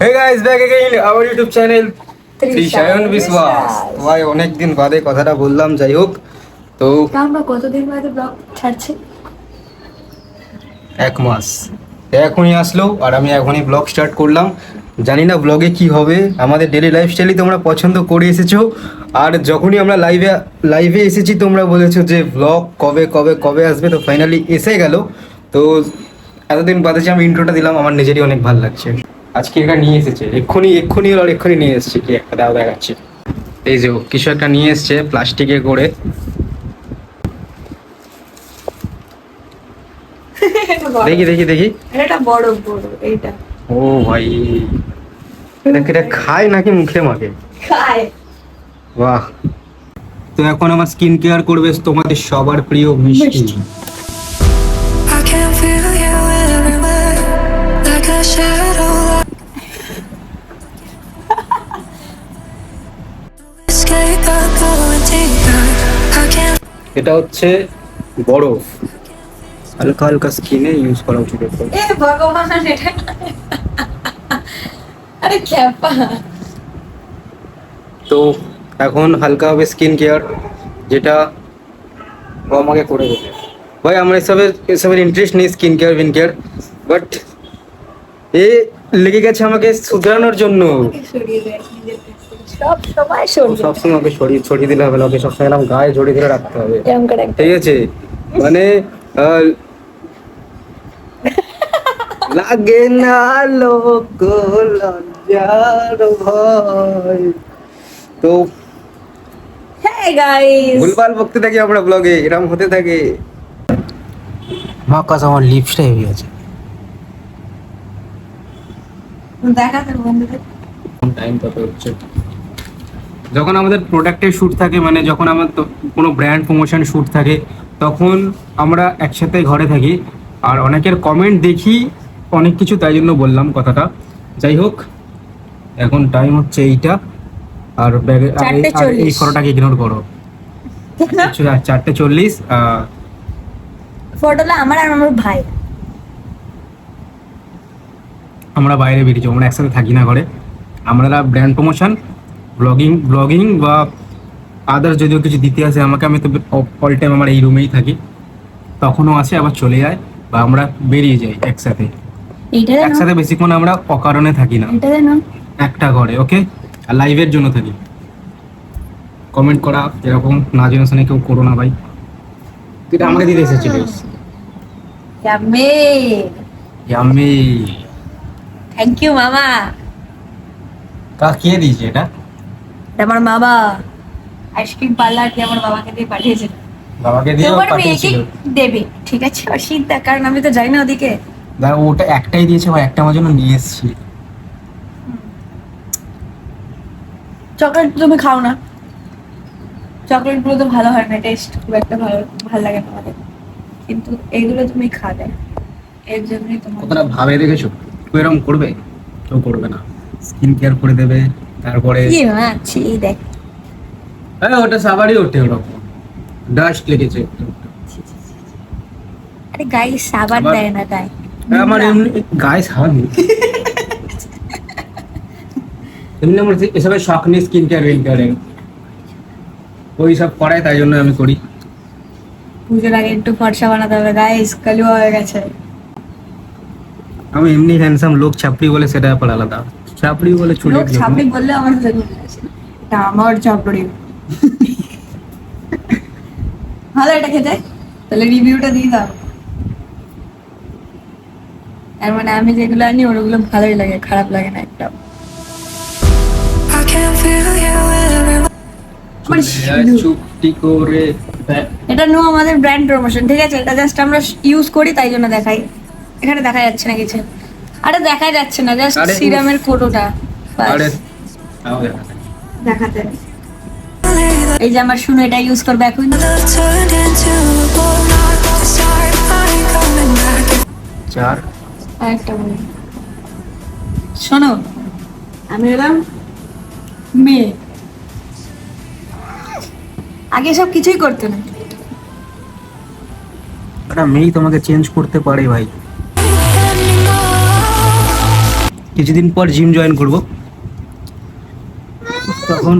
Hey guys, back again our YouTube channel ত্রিশায়ন বিশ্বাস। ভাই অনেকদিন বাদে কথাটা বললাম, যাই হোক। তো আমরা কতদিন বাদে ব্লগ ছাড়ছি? 1 মাস এখনই আসলো আর আমি এখনই ব্লগ স্টার্ট করলাম। জানি না ব্লগে কি হবে, আমাদের ডেলি লাইফস্টাইলই তোমরা পছন্দ করে এসেছো। আর যখনই আমরা লাইভে এসেছি তোমরা বলেছো যে ব্লগ কবে কবে কবে আসবে, তো ফাইনালি এসে গেল। তো এতদিন বাদে যে আমি ইন্ট্রোটা দিলাম, আমার নিজেরই অনেক ভালো লাগছে। আজকে এটা নিয়ে এসেছে, এক্ষুনি নিয়ে এসেছে। কি একটা দাও দেখাচ্ছি, এই যে কিছু একটা নিয়ে এসছে প্লাস্টিকে করে। দেখি দেখি দেখি, এটা বড় বড় এইটা। ও ভাই, এটা খায় নাকি মুখে মাখে? খায়। বাহ। তো এখন আমার স্কিন কেয়ার করবে তোমাদের সবার প্রিয় মিষ্টি। I can feel you everywhere, like a shadow. Escape, I'm going deeper. I can't. এটা হচ্ছে বরফ, হালকা হালকা স্কিনে ইউজ করা উচিত। এ ভগবান, এটা আরে ক্যাপা। তো এখন হালকা হবে স্কিন কেয়ার, যেটা ও আমাকে করে দেবে। ভাই আমার এসবের ইন্টারেস্ট নেই, স্কিন কেয়ার, বাট এ লেগে গেছে আমাকে শুধরানোর জন্য। সরিয়ে দেয় নিজের কাছ থেকে। সব সময় সরিয়ে সবসময় ওকে ছড়িয়ে দিলে হবে না, ওকে সবসময় এরকম গায়ে জড়িয়ে ধরে রাখতে হবে, এরকম করে ঠিক আছে? মানে লাগে না লোক লজ্জার ভয়। তো হ্যাঁ গাইস, ভুলভাল বকতে থাকি আমরা ব্লগে, এরকম হতে থাকে। মাকাস আমার লিপসটাই হয়ে গেছে। দেখাতে বন্ধুদের টাইম কত হচ্ছে? যখন আমাদের প্রোডাক্টের শ্যুট থাকে, মানে যখন আমার কোনো ব্র্যান্ড প্রমোশন শ্যুট থাকে, তখন আমরা একসাথে ঘরে থাকি আর অনেকের কমেন্ট দেখি অনেক কিছু, তাই জন্য বললাম কথাটা। যাই হোক, এখন টাইম হচ্ছে এইটা, আর ব্যাগে এই ফটোটাকে ইগনোর করো। 4:40। ফটোটা আমার আর আমার ভাই। আমরা বাইরে বেরিয়েছি, আমরা একসাথে থাকি না ঘরে। আমরা ব্র্যান্ড প্রমোশন, ব্লগিং বা আদার্স যদিও কিছু দিতে আসে আমাকে, আমি তো অল টাইম আমার এই রুমেই থাকি। তখনও আসে আবার চলে যায়, বা আমরা বেরিয়ে যাই একসাথে। একসাথে বেশিক্ষণ আমরা অকারণে থাকি না, একটা ঘরে। ওকে, আর লাইভের জন্য থাকি। কমেন্ট করা এরকম না জেনে শুনে কেউ করো না ভাই। তুই আমাকে দিতে এসেছিলিস। ইয়াম্মি, থ্যাংক ইউ মামা। কে দিয়েছে এটা? আমার মামা আইসক্রিম পার্লার দিয়ে আমার বাবাকে দিয়ে পাঠিয়েছে। বাবাকে দিয়ে তোমার মেয়েকে পাঠিয়েছিল। দেবে, ঠিক আছে? অসুবিধা, কারণ আমি তো যাই না ওদিকে। দাঁড়া, ওটা একটাই দিয়েছে ভাই, একটা আমার জন্য নিয়ে এসেছি। চকলেট তুমি খাও না, চকলেট গুলো তো ভালো হয় না, টেস্ট খুব একটা ভালো লাগে না আমাদের, কিন্তু এইগুলো তুমি খাবে, এর জন্যই তোমার। কতটা ভাবে দেখেছো? কেউ এরকম করবে? কেউ করবে না। স্কিন কেয়ার করে দেবে, তারপরে কি আছি দেখ। হ্যাঁ, ওটা সবারই ওঠে, ওরকম ডাস্ট লেগেছে একটু। আরে গাইস সাবান দেয় না তাই। হ্যাঁ, আমার এমনি গায়ে সাবান নেই। এমনি আমার এসবের শখ নেই, স্কিন কেয়ার ওই সব করায়, তাই জন্য আমি করি। পুজোর আগে একটু ফর্সা বানাতে হবে গাইস, কালুয়া হয়ে গেছে। আমি এমনি হ্যান্ডসাম, লোক ছাপড়ি বলে সেটা ব্যাপার আলাদা। ছাপড়ি বলে চুলে লোক ছাপড়ি বললে আমার সাথে ঘুরে গেছে, এটা আমার ছাপড়ি। ভালো এটা খেতে, তাহলে রিভিউটা দিয়ে দাও। আর মানে আমি যেগুলো আনি ওগুলো ভালোই লাগে, খারাপ লাগে না একটা। I can feel you everywhere. চুপটি করে। এটা নো আমাদের ব্র্যান্ড প্রমোশন, ঠিক আছে? এটা জাস্ট আমরা ইউজ করি তাই জন্য দেখাই। এখানে দেখা যাচ্ছে না কিছু, আরে দেখা যাচ্ছে না, জাস্ট আরে সিরামের ফটোটা আরে দেখাতে। এই যে আমার শুনো, এটা ইউজ করবে এখন। Love turned into a war, not the start. I ain't coming back. 4 আরেকটা বলি, শোনো, আমি এলাম মেয়ে, আগে সব কিছুই করতো না। একটা মেয়ে তোমাকে চেঞ্জ করতে পারে ভাই। কিছুদিন পর জিম জয়েন করব,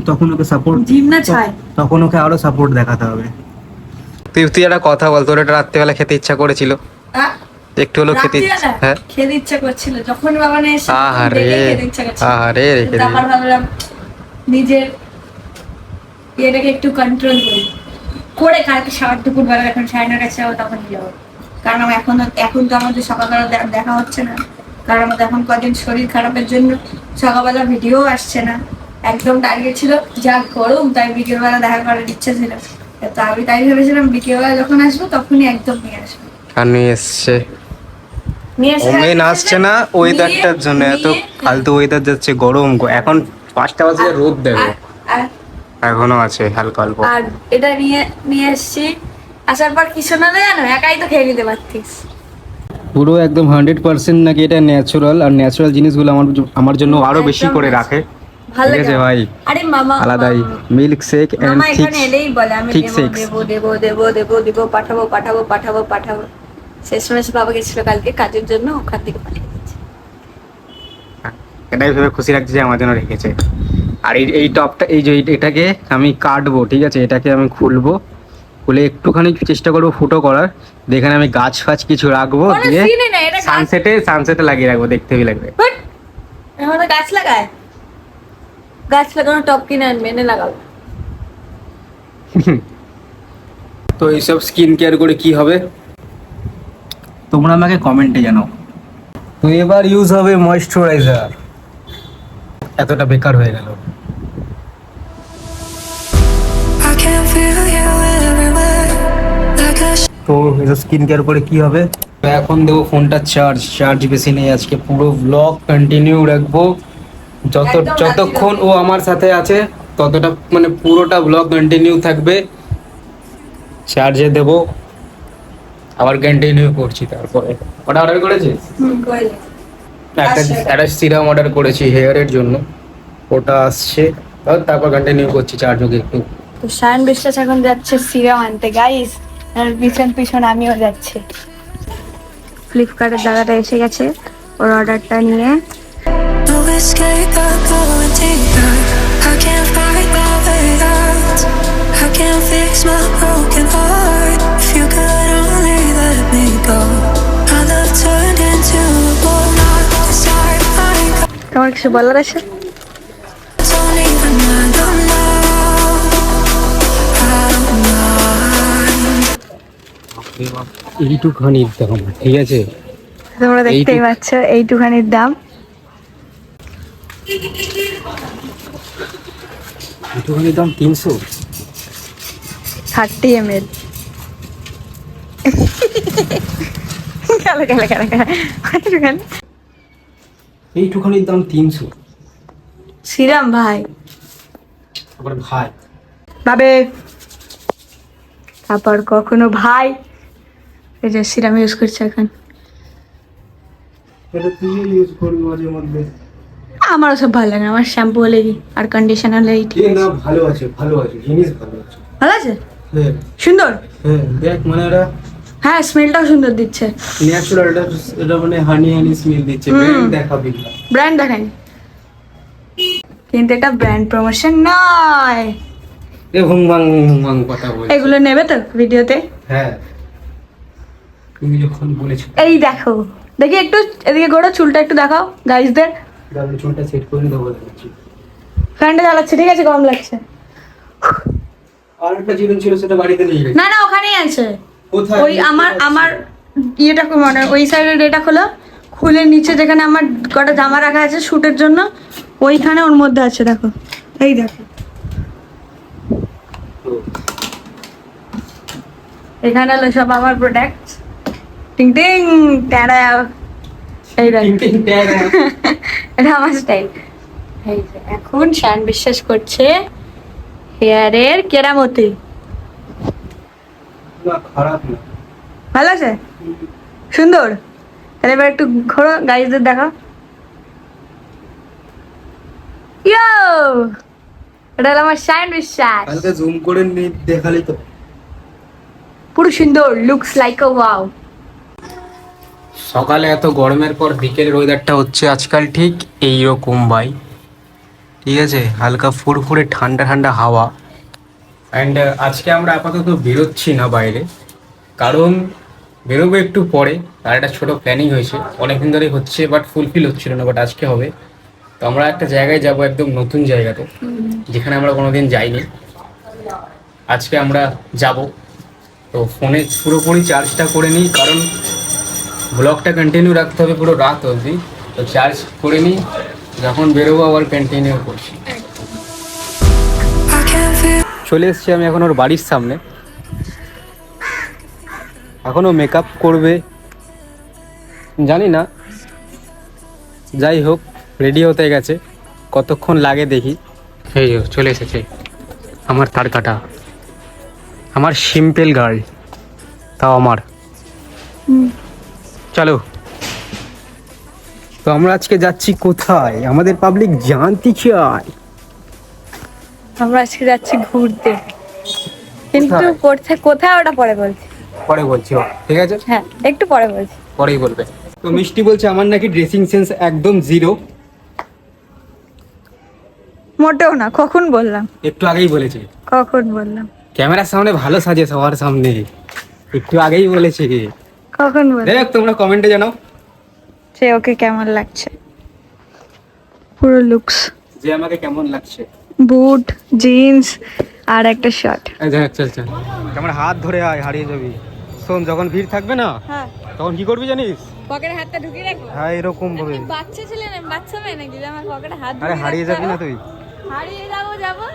তখন ওকে সাপোর্ট, জিম না ছাই। তখন ওকে আরো সাপোর্ট দেখাতে হবে। তুই একটা কথা বল, তোর এটা রাত্রিবেলা খেতে ইচ্ছা করেছিল? একটু হলো খেতে রাত্রিবেলা হ্যাঁ খেতে ইচ্ছা করছিল, যখন বাবা নিয়ে এসে তখন আহারে দেখে খেতে ইচ্ছা করছিল। আহারে রেখে কিন্তু দিবি। আবার ভাবলাম নিজের এটাকে একটু কন্ট্রোল করে কালকে সাত দুপুর বেলা এখন 9:30 যাবো, তখন যাবো। কারণ এখন তো আমাদের সকালবেলা দেখা হচ্ছে না, কারণ আমাদের এখন কদিন শরীর খারাপের জন্য সকালবেলা ভিডিও আসছে না। একদম টার্গেট ছিল যা গরম, তাই বিকেলবেলা দেখা করার ইচ্ছা ছিল। তো আমি তাই ভেবেছিলাম বিকেলবেলা যখন আসবো তখনই একদম নিয়ে আসবো। আর নিয়ে এসছে, নিয়ে এসে ওমেন আসছে না ওয়েদারটার জন্য, এত ফালতু ওয়েদার যাচ্ছে, গরম এখন 5টা বাজে রোদ দেবে, আর- এখনো আছে হালকা অল্প। আর এটা নিয়ে এসছি, আসার পর কিছু না জানো, একাই তো খেয়ে নিতে পারতিস। পুরো একদম 100% নাকি এটা ন্যাচারাল, আর ন্যাচারাল জিনিসগুলো আমার জন্য আরো বেশি একদম করে natural। রাখে। ভালো ঠিক আছে লাগে। ভাই, আরে মামা আলাদাই মিল্ক শেক এন্ড মামা থিক এখানে এলেই বলে আমি ঠিক দেবো সেক্স। দেবো দেবো দেবো দেবো দেবো পাঠাবো। শেষমেশ বাবা গেছিল কালকে কাজের জন্য, ওখান থেকে পাঠিয়ে দিচ্ছে। এটাই ভেবে খুশি লাগছে যে আমার জন্য রেখেছে। আর এই টপটা, এই যে এটাকে আমি কাটবো, ঠিক আছে, এটাকে আমি খুলবো, খুলে একটুখানি চেষ্টা করবো ফুটো করার, যেখানে আমি গাছ ফাছ কিছু রাখবো, কোনো দিয়ে scene-ই নেই, এটা সানসেটে লাগিয়ে রাখবো, দেখতে হেবি লাগবে। বাট এখন গাছ লাগায়, গাছ লাগানো টপ কিনে আনবে, এনে লাগাবো। তো এইসব স্কিন কেয়ার করে কি হবে তোমরা আমাকে কমেন্টে জানাও। তো এবার ইউজ হবে ময়েশ্চারাইজার, এতটা বেকার হয়ে গেল। I can feel you everywhere, like a তো এসব স্কিন কেয়ার করে কি হবে, তো এখন দেবো ফোনটা চার্জ বেশি নেই আজকে, পুরো ব্লগ কন্টিনিউ রাখবো, একদম যতক্ষণ ও আমার সাথে আছে ততটা, মানে পুরোটা ব্লগ কন্টিনিউ থাকবে, চার্জে দেবো, আবার কন্টিনিউ করছি। তারপরে ওটা অর্ডার করেছিস? কইলে একটা সিরাম অর্ডার করেছি হেয়ারের জন্য, ওটা আসছে, তারপর কন্টিনিউ করছি চার্জ হোক একটু। তো শায়ন বিশ্বাস এখন যাচ্ছে সিরাম আনতে গাইস, আর পিছন আমিও যাচ্ছি। ফ্লিপকার্টের দাদাটা এসে গেছে ওর অর্ডারটা নিয়ে। no escape, I'm going deeper. I can't fight my way out. I can't fix my broken heart. If you could only let me go. My love turned into a war, not the start. তোমার কিছু বলার আছে? Don't even mind, don't know. I don't mind. এইটুখানির দাম, ঠিক আছে, তোমরা দেখতেই এইটুক- পাচ্ছ এইটুখানির দাম। এইটুখানির দাম 300। 30 ml। এইটুখানির দাম 300। সিরাম ভাই, আবার ভাই, বাবে তারপর কখনো ভাই, এই যে সিরাম ইউজ করছে এখন। এটা তুই ইউজ করবি মাঝে মধ্যে। আমারও সব ভালো লাগে না, আমার শ্যাম্পু হলে কি আর কন্ডিশনার হলেই ঠিক এই আছে। না, ভালো আছে জিনিস ভালো আছে। ভালো আছে, হ্যাঁ সুন্দর। হ্যাঁ, দেখ মানে এটা হ্যাঁ স্মেলটাও সুন্দর দিচ্ছে। ন্যাচারাল, এটা মানে হানি স্মেল দিচ্ছে। ব্র্যান্ড দেখাবি না, ব্র্যান্ড দেখাই, কিন্তু এটা ব্র্যান্ড প্রমোশন নয়। এ হুং কথা বল। এগুলো নেবে তো ভিডিওতে? হ্যাঁ, তুমি যখন বলেছো। এই দেখো, দেখি একটু এদিকে ঘোরো, চুলটা একটু দেখাও গাইসদের। তাহলে চুলটা সেট করে দেবো দেখাচ্ছি। ফ্যানটা চালাচ্ছে, ঠিক আছে, কম লাগছে। আর একটা জীবন ছিল, সেটা বাড়িতে নিয়ে গেছি। না না ওখানেই আছে, কোথায়? ওই আমার ইয়েটা মানে ওই সাইডের এটা খোলো, খুলে নিচে যেখানে আমার কটা জামা রাখা আছে শুটের জন্য, ওইখানে ওর মধ্যে আছে, দেখো, এই দেখো এখানে হলো সব আমার প্রোডাক্ট। টিং টিং ট্যাড়া, এই দেখো টিং টিং ট্যাগ। এটা আমার স্টাইল। এই যে এখন শান বিশ্বাস করছে হেয়ারের কেরামতি। না খারাপ না, ভালো আছে, সুন্দর। তাহলে এবার একটু ঘোরো, গাইজদের দেখো। ইয়ো, এটা হলো আমার শান বিশ্বাস, কালকে জুম করে দেখালি তো। পুরো সুন্দর, লুকস লাইক আ ওয়াও। সকালে এত গরমের পর বিকেলের ওয়েদারটা হচ্ছে আজকাল ঠিক এইরকম ভাই, ঠিক আছে, হালকা ফুরফুরে ঠান্ডা ঠান্ডা হাওয়া। অ্যান্ড আজকে আমরা আপাতত বেরোচ্ছি না বাইরে, কারণ বেরোবো একটু পরে। আর একটা ছোটো প্ল্যানিং হয়েছে, অনেকদিন ধরেই হচ্ছে বাট ফুলফিল হচ্ছিল না, বাট আজকে হবে। তো আমরা একটা জায়গায় যাব, একদম নতুন জায়গাতে, যেখানে আমরা কোনোদিন যাইনি। আজকে আমরা যাব। তো ফোনে পুরোপুরি চার্জটা করে নিই, কারণ ব্লগটা কন্টিনিউ রাখতে হবে পুরো রাত অবধি। তো চার্জ করে নিই, যখন বেরোবো আবার কন্টিনিউ করছি। I can feel চলে এসেছি আমি এখন ওর বাড়ির সামনে। এখনও মেকআপ করবে জানি না, যাই হোক রেডি হতে গেছে, কতক্ষণ লাগে দেখি। এই যে চলে এসেছে আমার তার কাটা, আমার সিম্পল গার্ল, তাও আমার। চলো, তো আমরা আজকে যাচ্ছি কোথায়, আমাদের পাবলিক জানতে চায়। আমরা আজকে যাচ্ছি ঘুরতে, কিন্তু কোথায় ওটা পরে বলছি। পরে বলছি, ঠিক আছে, হ্যাঁ একটু পরে বলছি। পরেই বলবে। তো মিষ্টি বলছে আমার নাকি ড্রেসিং সেন্স একদম জিরো। মোটেও না, কখন বললাম? একটু আগেই বলেছে, কখন বললাম? ক্যামেরার সামনে ভালো সাজে সবার সামনে, একটু আগেই বলেছে। কখন বললাম? দেখ তোমরা কমেন্টে জানাও সে ওকে কেমন লাগছে, পুরো লুকস, যে আমাকে কেমন লাগছে। বুট, জিন্স আর একটা শার্ট। চল চল, আমার হাত ধরে আয়, হারিয়ে যাবি। শোন, যখন ভিড় থাকবে না, হ্যাঁ, তখন কি করবি জানিস? পকেটে হাতটা ঢুকিয়ে রাখবো। হ্যাঁ এরকম ভাবে। বাচ্চা ছিলেন, বাচ্চা মেয়ে নাকি যে আমার পকেটে হাত আরে হারিয়ে যাবি না তুই। হারিয়ে যাবো।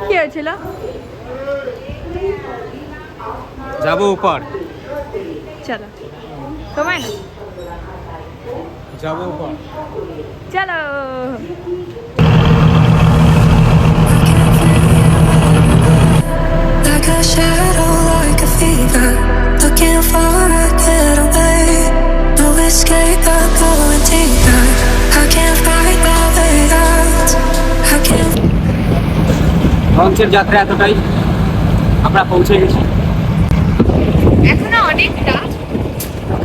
কি হয়েছিল? যাবো উপর, চলো, তোমায় না, যাবো উপর। চলো। like a shadow, like a fever, looking for a getaway. No escape, I'm going deeper. I can't fight my way out. I can't. লঞ্চের যাত্রা এতটাই, আমরা পৌঁছে গেছি। এখনো অনেকটা।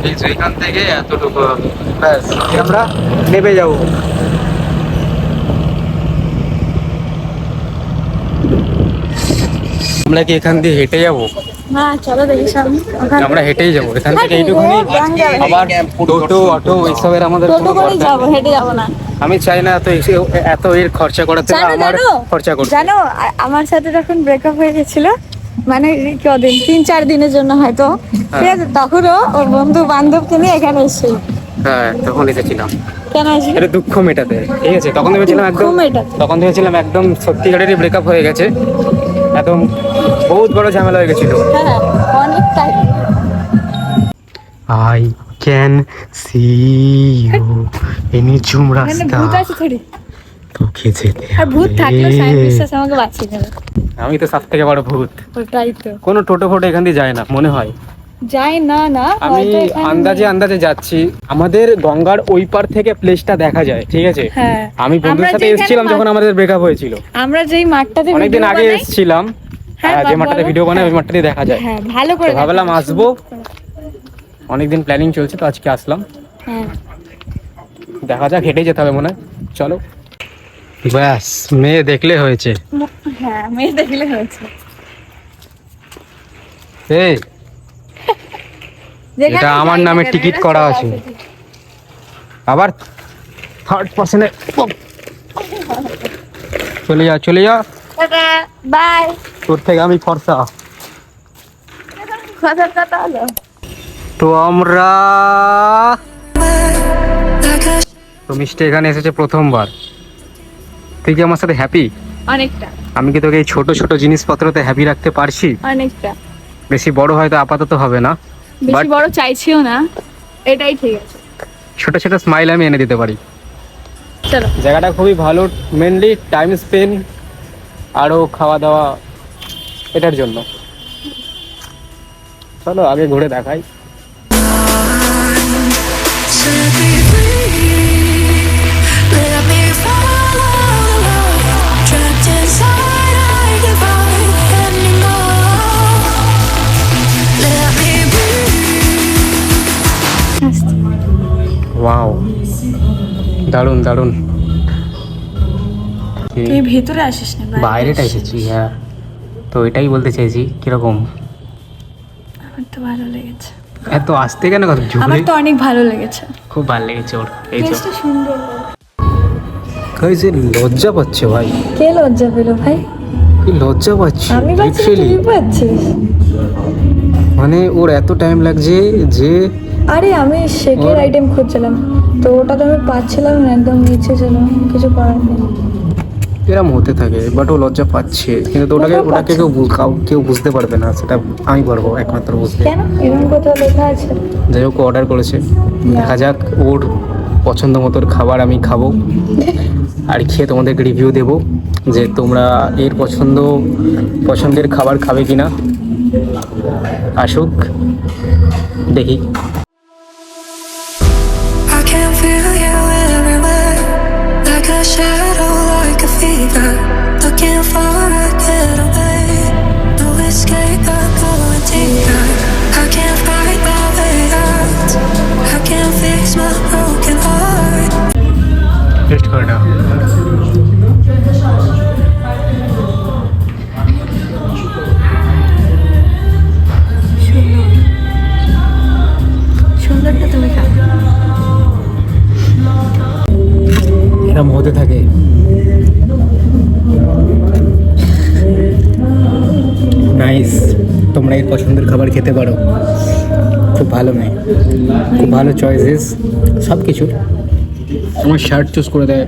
এই যে এখান থেকে এতটুকু, ব্যাস আমরা নেমে যাবো। আমরা কি এখান দিয়ে হেঁটে যাবো? হ্যাঁ চলো দেখি সামনে। আমরা হেঁটেই যাবো এখান থেকে এইটুকুনি। আবার টোটো অটো এইসবের আমাদের কোনো করেই দরকার যাবো, নেই। হেঁটে যাবো না। আমি চাই না এত এর খরচা করাতে, আমার খরচা করতে। জানো আমার সাথে যখন ব্রেকআপ হয়ে গেছিল, মানে কদিন 3-4 দিনের জন্য হয়তো, ঠিক আছে, তখনও ওর বন্ধু বান্ধবকে নিয়ে এখানে এসেছিল। হ্যাঁ তখন এসেছিলাম, কেন এসেছিল? এটা দুঃখ মেটাতে, ঠিক আছে। তখন ভেবেছিলাম একদম, মেটাতে। তখন ভেবেছিলাম একদম সত্যিকারেরই ব্রেকআপ হয়ে গেছে, একদম বহুত বড় ঝামেলা হয়ে গেছিল। হ্যাঁ অনেকটাই। I can see you in ঝুম এখানে রাস্তা, ভূত আছে থোড়ি, তোকে যেতে আর ভূত থাকলে সাহেব হবে। বিশ্বাস আমাকে বাঁচিয়ে নেবে। আমি তো সব থেকে বড় ভূত। ওটাই তো, কোনো টোটো ফোটো এখান দিয়ে যায় না মনে হয়। যাই না না, আমি হয়তো এখানে আন্দাজে যাচ্ছি, আমাদের গঙ্গার ওই পার থেকে প্লেসটা দেখা যায়, ঠিক আছে। হ্যাঁ, আমি বন্ধুর আমরা সাথে যেখানে এসেছিলাম যখন আমাদের ব্রেকআপ হয়েছিল, আমরা যেই মাঠটাতে অনেকদিন ভিডিও আগে বানাই, এসেছিলাম, হ্যাঁ, যে বলো। মাঠটাতে ভিডিও বানাই ওই মাঠটাতে দেখা যায়। হ্যাঁ ভালো করে তো ভাবলাম দেখো। আসবো, অনেকদিন প্ল্যানিং চলছে, তো আজকে আসলাম। হ্যাঁ দেখা যাক, হেঁটেই যেতে হবে মনে হয়। চলো, ব্যাস মেয়ে দেখলে হয়েছে। হ্যাঁ মেয়ে দেখলে হয়েছে। এই যেখানে এটা আমার যাই না নামে কেন, টিকিট এটা করা চলে আছে। আসে। আবার থার্ড পার্সনে চলে যা, টাটা, বাই। তোর থেকে আমি ফর্সা। কথার কথা হলো। তো আমরা Like a তো মিষ্টি এখানে এসেছে প্রথমবার। তুই কি আমার সাথে হ্যাপি? অনেকটা, আমি কি তোকে এই ছোট ছোট জিনিসপত্রতে হ্যাপি রাখতে পারছি? অনেকটা। বেশি বড় হয়তো আপাতত হবে না, বেশি But- বড় চাইছিও না, এটাই ঠিক আছে। ছোট ছোট স্মাইল আমি এনে দিতে পারি। চলো, জায়গাটা খুবই ভালো, মেনলি টাইম স্পেন্ড আরও খাওয়া দাওয়া এটার জন্য। চলো আগে ঘুরে দেখাই। set me free. Let me follow wow, দারুণ দারুণ। তুই ভেতরে আসিস না, বাইরেটা এসেছি, হ্যাঁ। তো এটাই বলতে চাইছি, কিরকম আমার তো ভালো লেগেছে। এত আসতে কেন কথা আমার ঝুড়ে? তো অনেক ভালো লেগেছে, খুব ভালো লেগেছে ওর। এই তো টেস্টটা সুন্দর। যে লজ্জা পাচ্ছে ভাই, কে লজ্জা পেলো ভাই? কি লজ্জা পাচ্ছে আমি পাচ্ছি না, লিটারেলি। তুই পাচ্ছিস? মানে ওর এত টাইম লাগছে যে আরে আমি শেকের ওর- আইটেম খুঁজছিলাম, তো ওটা তো আমি পাচ্ছিলাম না, একদম নিচে ছিল, কিছু করার নেই। এরম হতে থাকে, বাট ও লজ্জা পাচ্ছে, কিন্তু তো ওটাকে কোথাও ওটাকে কেউ বুঝতে পারবে না, সেটা আমি পারবো একমাত্র বুঝতে। কেন এরকম কোথাও লেখা আছে? যাই হোক, অর্ডার করেছে, দেখা যাক ওর পছন্দ মতোর খাবার আমি খাবো আর খেয়ে তোমাদেরকে রিভিউ দেবো যে তোমরা এর পছন্দের খাবার খাবে কিনা। আসুক, দেখি। I can feel you everywhere, like a shadow, like a fever. Looking for a getaway, no escape, I'm going deeper. I can't fight my way out, I can't fix my broken heart. Test করে নাও। সুন্দরটা তুমি খাও। এরম হতে থাকে। Nice, তোমরা এর পছন্দের খাবার খেতে পারো। খুব ভালো মেয়ে, খুব ভালো চয়েসেস সব কিছু। আমার শার্ট চুজ করে দেয়,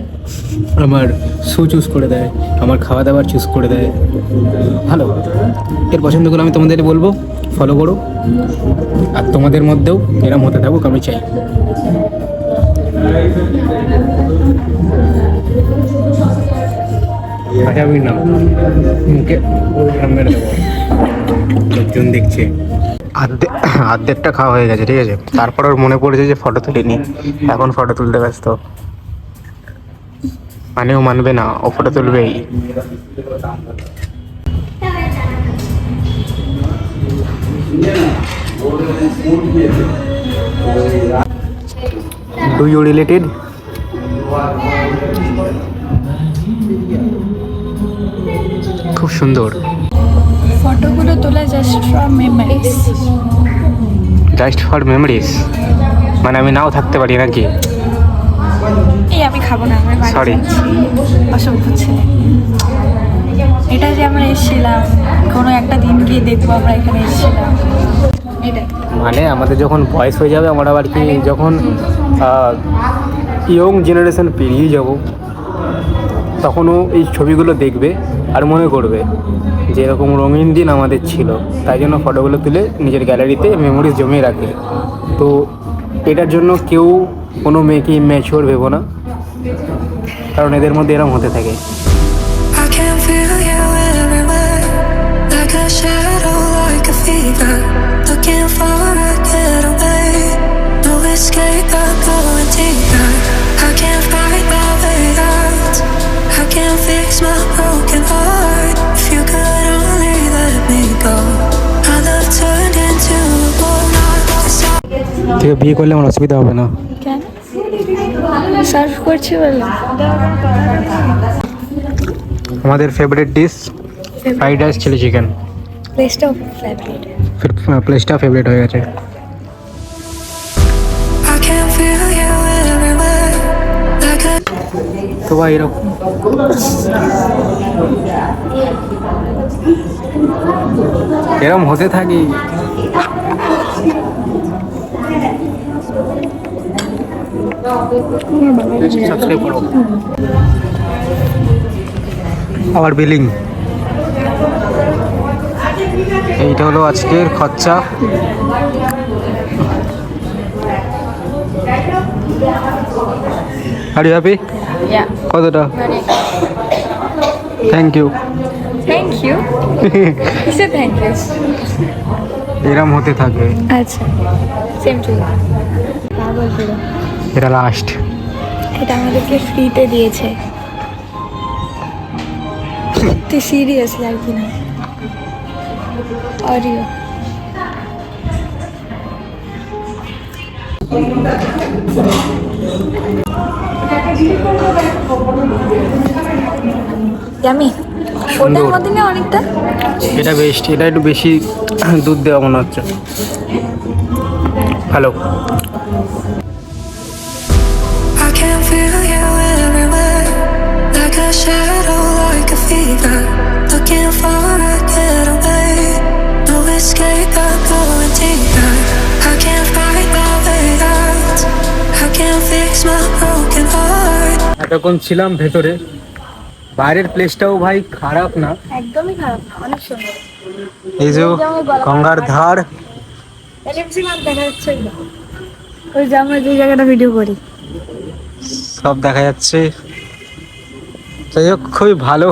আমার শু চুজ করে দেয়, আমার খাওয়া দাওয়ার চুজ করে দেয়, ভালো। এর পছন্দগুলো আমি তোমাদের বলবো, ফলো করো। আর তোমাদের মধ্যেও এরম হতে থাকুক আমি চাই। আচ্ছা, আমি না মুখে মেরে দেবো, লোকজন দেখছে। অর্ধেকটা খাওয়া হয়ে গেছে, ঠিক আছে। তারপর ওর মনে পড়েছে যে ফটো তুলিনি, এখন ফটো তুলতে ব্যস্ত। মানে ও মানবে না, ও ফটো তুলবেই। Do you related? খুব সুন্দর। ফটোগুলো তোলা just for memories. Just for memories মানে আমি নাও থাকতে পারি নাকি? এই আমি খাবো না, আমি বাড়ি Sorry. যাচ্ছি। অসভ্য ছেলে। এটা যে আমরা এসেছিলাম, কোনো একটা দিন গিয়ে দেখবো আমরা এখানে এসেছিলাম, এটা মানে আমাদের যখন বয়স হয়ে যাবে, আমরা আবার কি যখন ইয়ং জেনারেশন পেরিয়ে যাব, তখনও এই ছবিগুলো দেখবে আর মনে করবে যে এরকম রঙিন দিন আমাদের ছিল। তাই জন্য ফটোগুলো তুলে নিজের গ্যালারিতে মেমোরিজ জমিয়ে রাখে। তো এটার জন্য কেউ কোনো মেয়েকে ইম্যাচিওর ভেবো না, কারণ এদের মধ্যে এরকম হতে থাকে। I can feel you everywhere, like a shadow, like a fever. Looking for a getaway, no escape, I'm going deeper. I can't fight my way out, I can't fix my broken heart. If you could only let me go, my love turned into a war. থেকে বিয়ে করলে আমার অসুবিধা হবে না। কেন serve করছি বলে? আমাদের favourite dish fried rice chilli chicken, প্লেসটা ফেভারিট। প্লেসটা ফেভারিট হয়ে গেছে। I can feel you everywhere, like a তো ভাই এরকম এরকম হতে থাকি। সাবস্ক্রাইব করো। আবার বিলিং, এইটা হলো আজকের খরচা। Are you happy? কতটা? Thank you. থ্যাংক ইউ, কিসে থ্যাংক ইউ? এরম হতে থাকে। আচ্ছা, সেম টু ইউ। পাগল পুরো। এটা লাস্ট। এটা আমাদেরকে ফ্রিতে দিয়েছে। তুই সিরিয়াসলি আর কি না? অডিও ইয়ামি ওটার মধ্যে না অনেকটা এটা বেস্ট, এটা একটু বেশি দুধ দেওয়া মনে হচ্ছে। Hello, I can feel you everywhere, like a shadow, like a fever, looking for a getaway. No escape, I'm going deeper. I can't fight my way out. I can't fix my broken heart. এতক্ষণ ছিলাম ভেতরে, বাইরের প্লেসটাও ভাই খারাপ না, একদমই খারাপ না, অনেক সুন্দর। এই যে গঙ্গার ধার, এলএমসি ম্যাপ দেখা যাচ্ছে না, ওই যে আমরা যে জায়গাটা ভিডিও করি সব দেখা যাচ্ছে। যাই হোক, খুবই ভালো,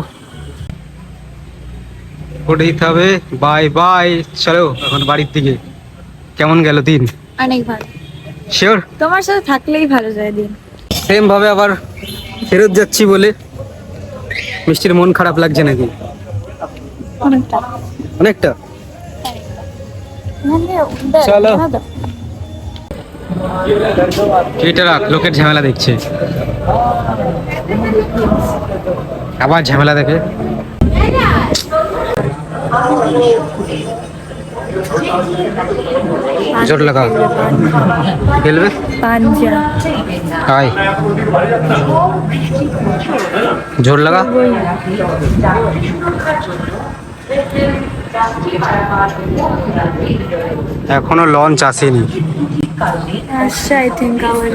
ফটো দিতে হবে। বাই বাই, চলো এখন বাড়ির দিকে। কেমন গেল দিন? অনেক ভালো। শিওর তোমার সাথে থাকলেই ভালো যায় দিন। সেম ভাবে আবার ফেরত যাচ্ছি বলে মিষ্টির মন খারাপ লাগছে নাকি? অনেকটা অনেকটা। মানে চলো। এটা রাখ, লোকের ঝামেলা দেখছে, আবার ঝামেলা দেখে। জোর লাগা, খেলবে পাঞ্জা আয়, জোর লাগা। এখনো লঞ্চ আসেনি। আচ্ছা, আই থিঙ্ক আমার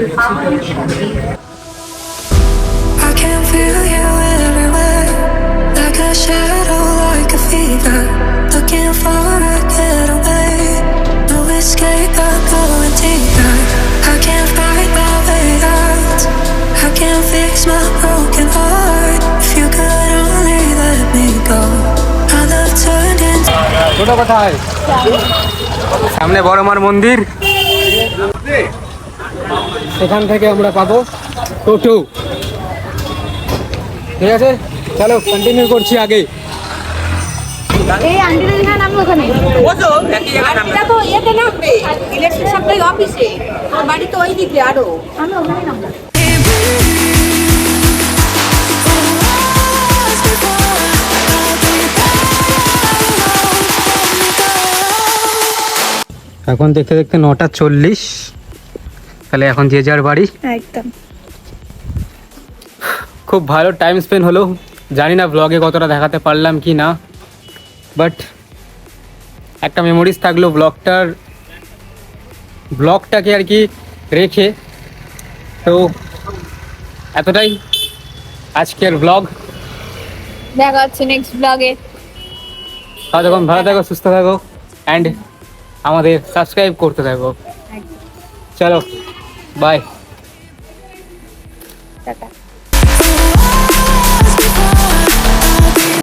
I can feel you everywhere, like a shadow, like a fever, looking for a getaway. No escape, I'm going deeper. I can't fight my way out. I can't fix my broken heart. If you could only let me go, I'd have turned into. ছোট কোথায়? সামনে বড় মার মন্দির, সেখান থেকে আমরা পাবো টোটো। ঠিক আছে, চলো কন্টিনিউ করছি আগে। এই আন্টিটা যেখানে নামলো ওখানে এটা তো ইয়েতে নামবে ইলেকট্রিক সাপ্লাই অফিসে, আমার বাড়ি তো ওই দিকে আরো। আমি ওখানে নামলাম। এখন দেখতে দেখতে 9:40, তাহলে এখন যে যার বাড়ি। একদম খুব ভালো টাইম স্পেন্ড হলো, জানি না ব্লগে কতটা দেখাতে পারলাম কি না, বাট একটা মেমোরিজ থাকলো ব্লগটাকে আর কি রেখে। তো এতটাই আজকের ব্লগ। দেখা হচ্ছে নেক্সট ব্লগে। ততক্ষণ ভালো থাকো, সুস্থ থাকো, অ্যান্ড আমাদের সাবস্ক্রাইব করতে থাকো। চলো বাই।